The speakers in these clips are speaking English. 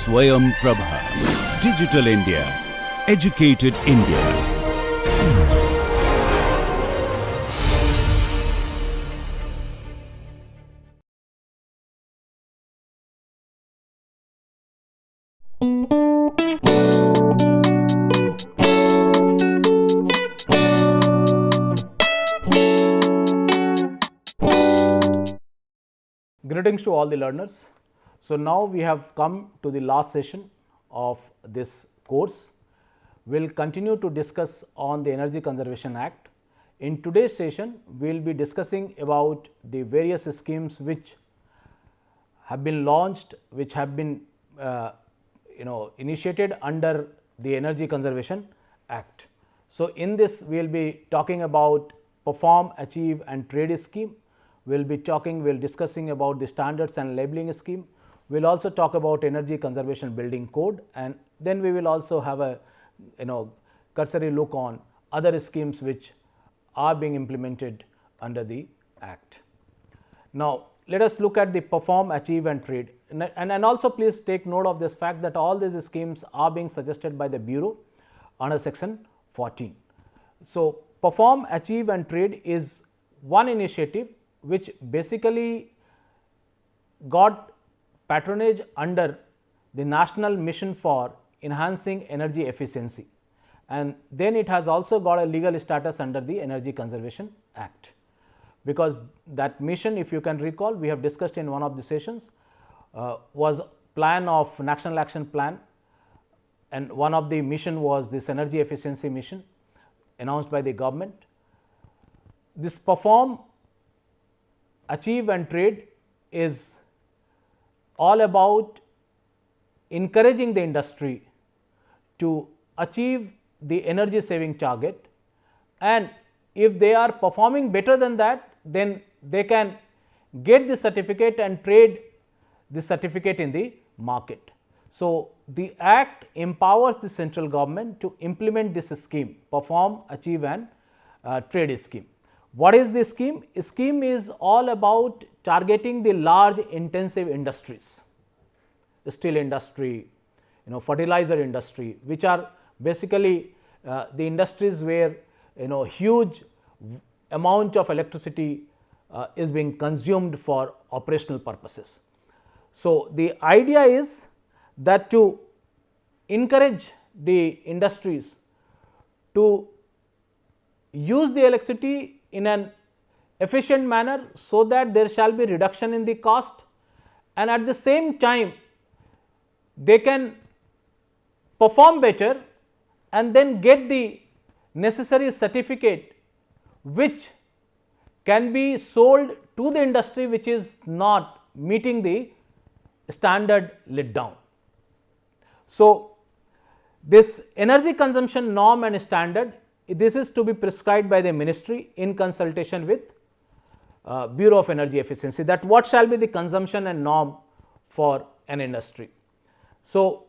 Swayam Prabha. Digital India. Educated India. Greetings to all the learners. So, now we have come to the last session of this course. We will continue to discuss on the Energy Conservation Act. In today's session, we will be discussing about the various schemes which have been launched, which have been initiated under the Energy Conservation Act. So, in this we will be talking about perform, achieve and trade scheme. We will be discussing about the standards and labeling scheme. We will also talk about energy conservation building code, and then we will also have a cursory look on other schemes which are being implemented under the Act. Now, let us look at the perform, achieve and trade, and also please take note of this fact that all these schemes are being suggested by the Bureau under section 14. So, perform, achieve and trade is one initiative which basically got patronage under the National Mission for Enhancing Energy Efficiency, and then it has also got a legal status under the Energy Conservation Act, because that mission, if you can recall, we have discussed in one of the sessions, was plan of National Action Plan, and one of the mission was this energy efficiency mission announced by the government. This perform, achieve and trade is all about encouraging the industry to achieve the energy saving target, and if they are performing better than that, then they can get the certificate and trade the certificate in the market. So, the Act empowers the central government to implement this scheme, perform, achieve and trade scheme. What is the scheme? A scheme is all about targeting the large intensive industries, the steel industry, fertilizer industry, which are basically the industries where huge amount of electricity is being consumed for operational purposes. So, the idea is that to encourage the industries to use the electricity in an efficient manner, so that there shall be reduction in the cost, and at the same time they can perform better and then get the necessary certificate which can be sold to the industry which is not meeting the standard laid down. So, this energy consumption norm and standard, this is to be prescribed by the ministry in consultation with Bureau of Energy Efficiency, that what shall be the consumption and norm for an industry. So,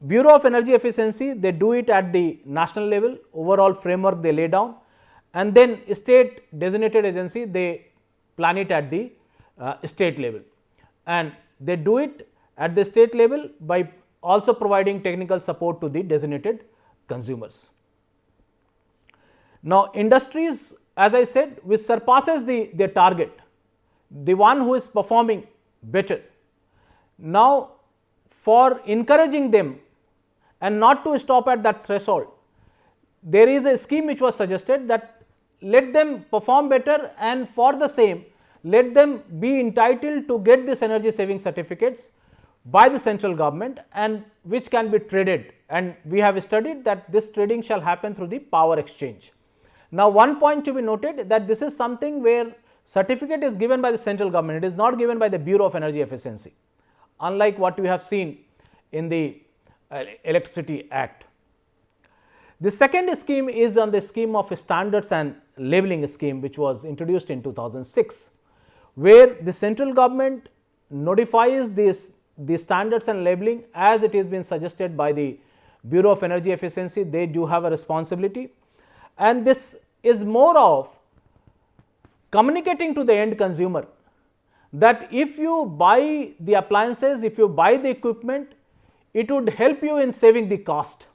Bureau of Energy Efficiency, they do it at the national level, overall framework they lay down, and then state designated agency, they plan it at the state level, and they do it at the state level by also providing technical support to the designated consumers. Now, industries, as I said, which surpasses their target, the one who is performing better. Now, for encouraging them and not to stop at that threshold, there is a scheme which was suggested that let them perform better, and for the same let them be entitled to get this energy saving certificates by the central government, and which can be traded, and we have studied that this trading shall happen through the power exchange. Now, one point to be noted, that this is something where certificate is given by the central government, it is not given by the Bureau of Energy Efficiency, unlike what we have seen in the Electricity Act. The second scheme is on the scheme of standards and labeling scheme, which was introduced in 2006, where the central government notifies the standards and labeling as it has been suggested by the Bureau of Energy Efficiency. They do have a responsibility, and this is more of communicating to the end consumer that if you buy the appliances, if you buy the equipment, it would help you in saving the cost.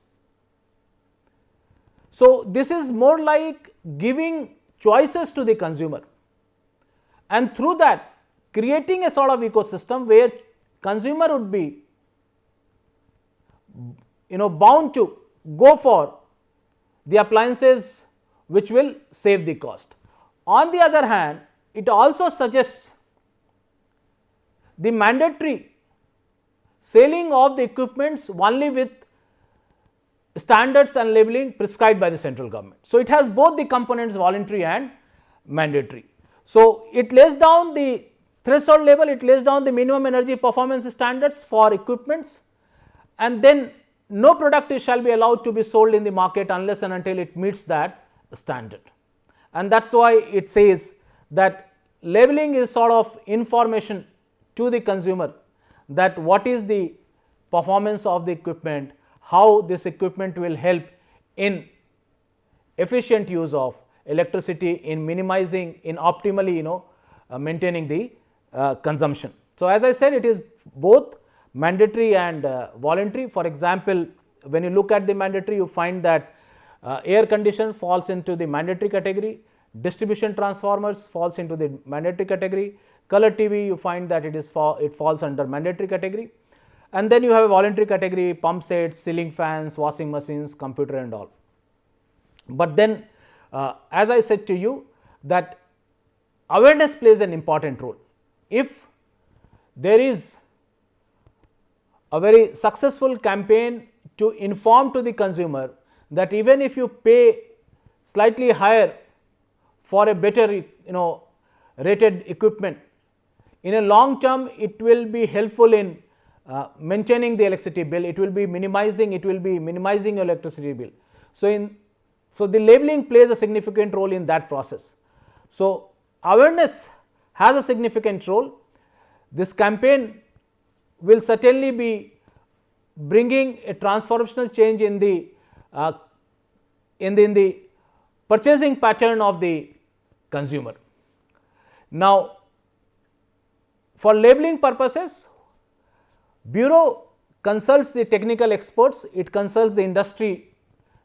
So, this is more like giving choices to the consumer, and through that creating a sort of ecosystem where consumer would be bound to go for the appliances which will save the cost. On the other hand, it also suggests the mandatory selling of the equipments only with standards and labeling prescribed by the central government. So, it has both the components voluntary and mandatory. So, it lays down the threshold level, it lays down the minimum energy performance standards for equipments, and then no product shall be allowed to be sold in the market unless and until it meets that standard. And that is why it says that labeling is sort of information to the consumer that what is the performance of the equipment, how this equipment will help in efficient use of electricity, in minimizing, in optimally maintaining the consumption. So, as I said, it is both mandatory and voluntary. For example, when you look at the mandatory, you find that air conditioner falls into the mandatory category, distribution transformers falls into the mandatory category, color TV you find that it falls under mandatory category, and then you have a voluntary category: pump sets, ceiling fans, washing machines, computer and all. But then as I said to you that awareness plays an important role. If there is a very successful campaign to inform to the consumer that even if you pay slightly higher for a better rated equipment, in a long term it will be helpful in maintaining the electricity bill, it will be minimizing your electricity bill. So, the labeling plays a significant role in that process. So, awareness has a significant role. This campaign will certainly be bringing a transformational change in the purchasing pattern of the consumer. Now, for labeling purposes, Bureau consults the technical experts, it consults the industry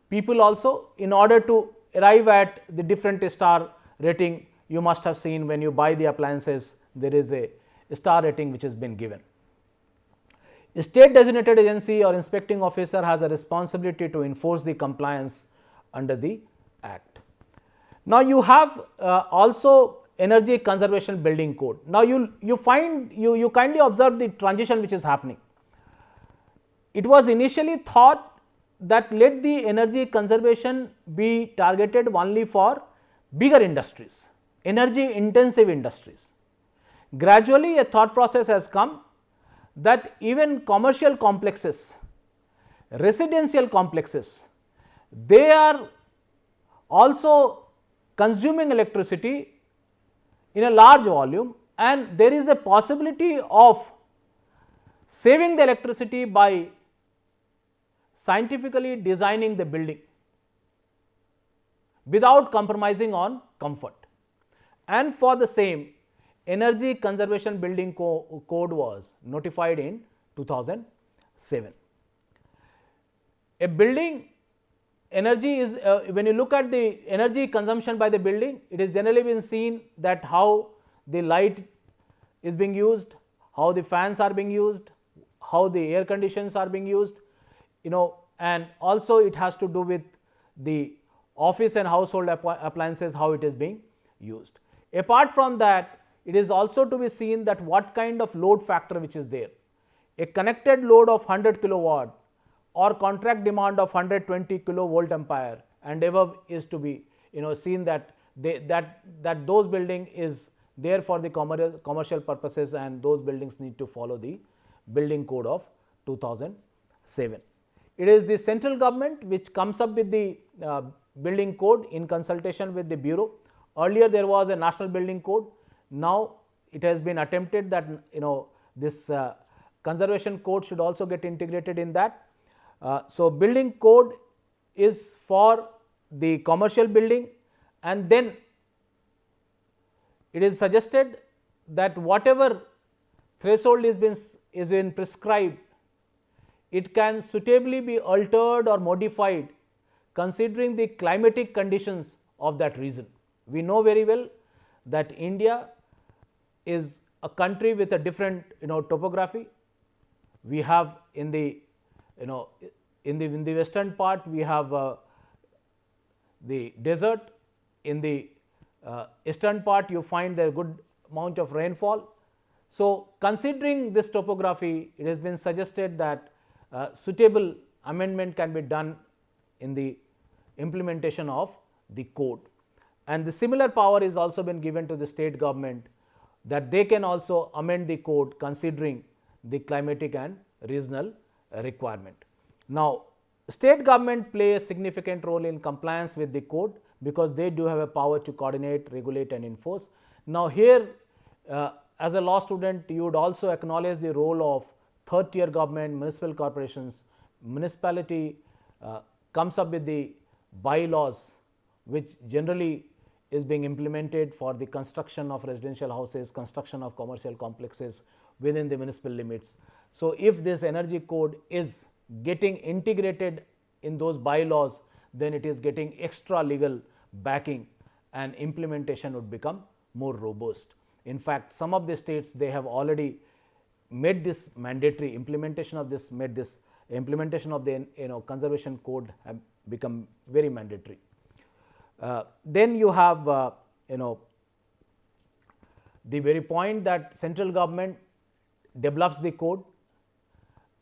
people also in order to arrive at the different star rating. You must have seen when you buy the appliances, there is a star rating which has been given. A state designated agency or inspecting officer has a responsibility to enforce the compliance under the Act. Now, you have also energy conservation building code. Now, you kindly observe the transition which is happening. It was initially thought that let the energy conservation be targeted only for bigger industries, energy intensive industries. Gradually, a thought process has come that even commercial complexes, residential complexes, they are also consuming electricity in a large volume, and there is a possibility of saving the electricity by scientifically designing the building without compromising on comfort. And for the same, energy conservation building code was notified in 2007. A building energy is when you look at the energy consumption by the building, it is generally been seen that how the light is being used, how the fans are being used, how the air conditions are being used, and also it has to do with the office and household appliances, how it is being used. Apart from that, it is also to be seen that what kind of load factor which is there. A connected load of 100 kilowatt or contract demand of 120 kilovolt ampere and above is to be seen that those building is there for the commercial purposes, and those buildings need to follow the building code of 2007. It is the central government which comes up with the building code in consultation with the bureau. Earlier there was a national building code. Now it has been attempted that this conservation code should also get integrated in that. So building code is for the commercial building, and then it is suggested that whatever threshold is been prescribed it can suitably be altered or modified considering the climatic conditions of that region. We know very well that India is a country with a different topography. We have in the in the western part we have the desert. In the eastern part you find a good amount of rainfall. So, considering this topography, it has been suggested that suitable amendment can be done in the implementation of the code, and the similar power is also been given to the state government, that they can also amend the code considering the climatic and regional requirement. Now, state government play a significant role in compliance with the code because they do have a power to coordinate, regulate and enforce. Now, here as a law student you would also acknowledge the role of third tier government, municipal corporations. Municipality comes up with the bylaws which generally is being implemented for the construction of residential houses, construction of commercial complexes within the municipal limits. So, if this energy code is getting integrated in those bylaws, then it is getting extra legal backing and implementation would become more robust. In fact, some of the states, they have already made this mandatory. Implementation of this made this implementation of the conservation code have become very mandatory. Then you have the very point that central government develops the code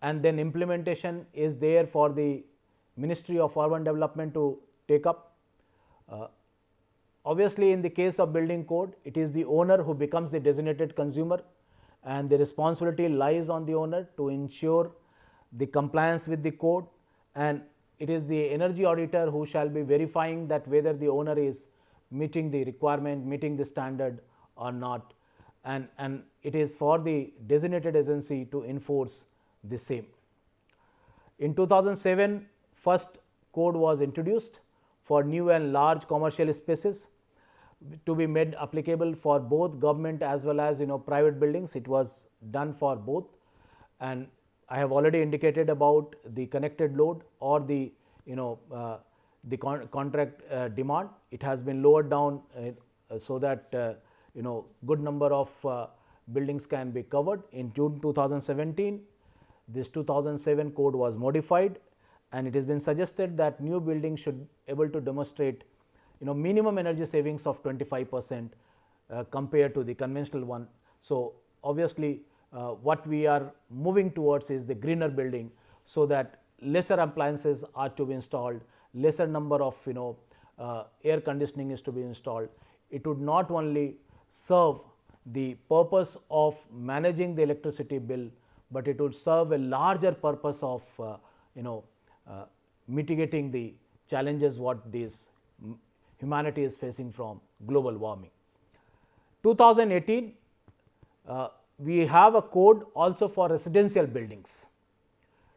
and then implementation is there for the Ministry of Urban Development to take up. Obviously, in the case of building code, it is the owner who becomes the designated consumer, and the responsibility lies on the owner to ensure the compliance with the code, and it is the energy auditor who shall be verifying that whether the owner is meeting the requirement, meeting the standard or not, and it is for the designated agency to enforce the same. In 2007, first code was introduced for new and large commercial spaces to be made applicable for both government as well as private buildings. It was done for both, and I have already indicated about the connected load or the contract demand. It has been lowered down so that good number of buildings can be covered. In June 2017, this 2007 code was modified, and it has been suggested that new buildings should able to demonstrate minimum energy savings of 25% compared to the conventional one. So, obviously, what we are moving towards is the greener building, so that lesser appliances are to be installed, lesser number of air conditioning is to be installed. It would not only serve the purpose of managing the electricity bill, but it would serve a larger purpose of mitigating the challenges what this humanity is facing from global warming. 2018, we have a code also for residential buildings.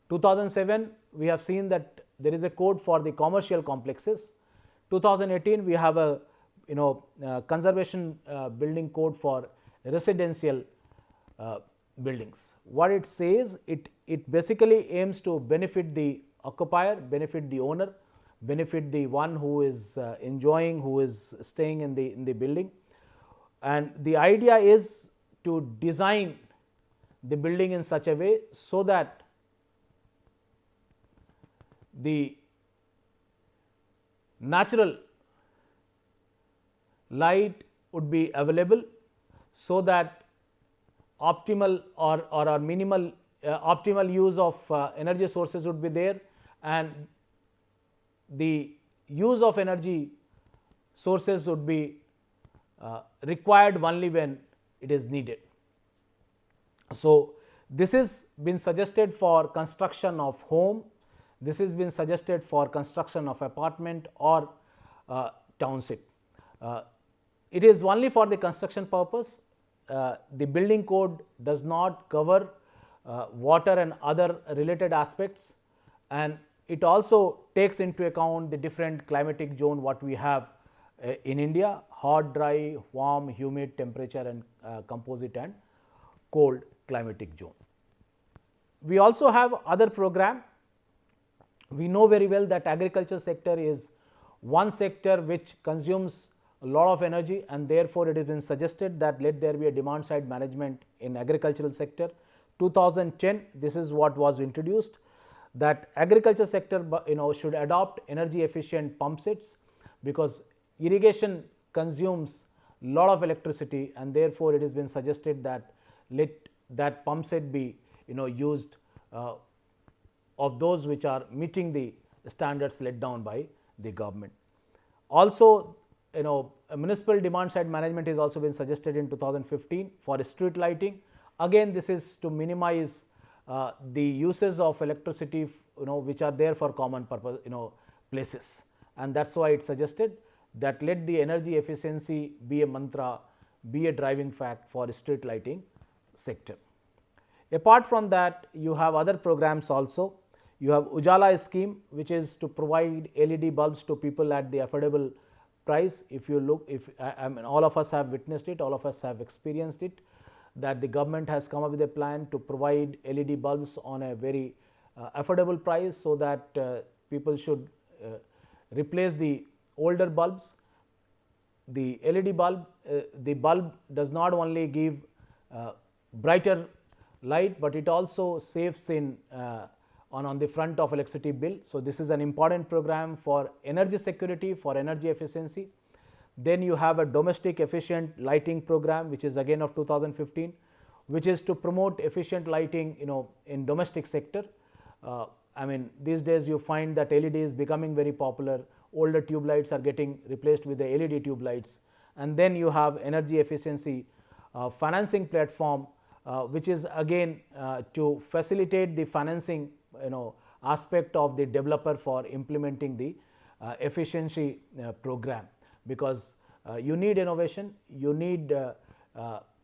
2007, we have seen that there is a code for the commercial complexes. 2018, we have a conservation building code for residential buildings. What it says, it basically aims to benefit the occupier, benefit the owner, benefit the one who is enjoying, who is staying in the building, and the idea is to design the building in such a way so that the natural light would be available, so that optimal or minimal optimal use of energy sources would be there, and the use of energy sources would be required only when it is needed. So, this is been suggested for construction of home, this has been suggested for construction of apartment or township. It is only for the construction purpose. The building code does not cover water and other related aspects, and it also takes into account the different climatic zone what we have in India: hot, dry, warm, humid, temperature and composite and cold climatic zone. We also have other program. We know very well that agriculture sector is one sector which consumes a lot of energy, and therefore, it has been suggested that let there be a demand side management in agricultural sector. 2010, this is what was introduced, that agriculture sector should adopt energy efficient pump sets, because irrigation consumes a lot of electricity, and therefore, it has been suggested that let that pump set be used of those which are meeting the standards laid down by the government. Also, a municipal demand side management has also been suggested in 2015 for street lighting. Again, this is to minimize the uses of electricity which are there for common purpose places, and that is why it suggested that let the energy efficiency be a mantra, be a driving fact for street lighting sector. Apart from that, you have other programs also. You have Ujala scheme, which is to provide LED bulbs to people at the affordable price. If you look, I mean, all of us have witnessed it, all of us have experienced it, that the government has come up with a plan to provide LED bulbs on a very affordable price, so that people should replace the older bulbs. The LED bulb, the bulb does not only give brighter light, but it also saves in on the front of electricity bill. So, this is an important program for energy security, for energy efficiency. Then you have a domestic efficient lighting program, which is again of 2015, which is to promote efficient lighting in domestic sector. I mean, these days you find that LED is becoming very popular, older tube lights are getting replaced with the LED tube lights. And then you have energy efficiency financing platform, which is again to facilitate the financing aspect of the developer for implementing the efficiency program, because you need innovation, you need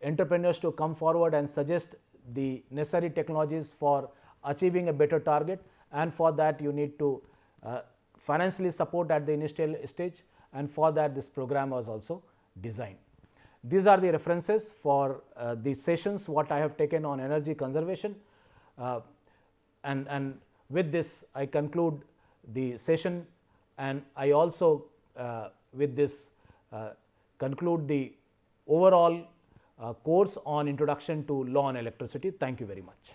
entrepreneurs to come forward and suggest the necessary technologies for achieving a better target, and for that you need to financially support at the initial stage, and for that this program was also designed. These are the references for the sessions what I have taken on energy conservation, and with this I conclude the session, and I also with this conclude the overall course on introduction to law on electricity. Thank you very much.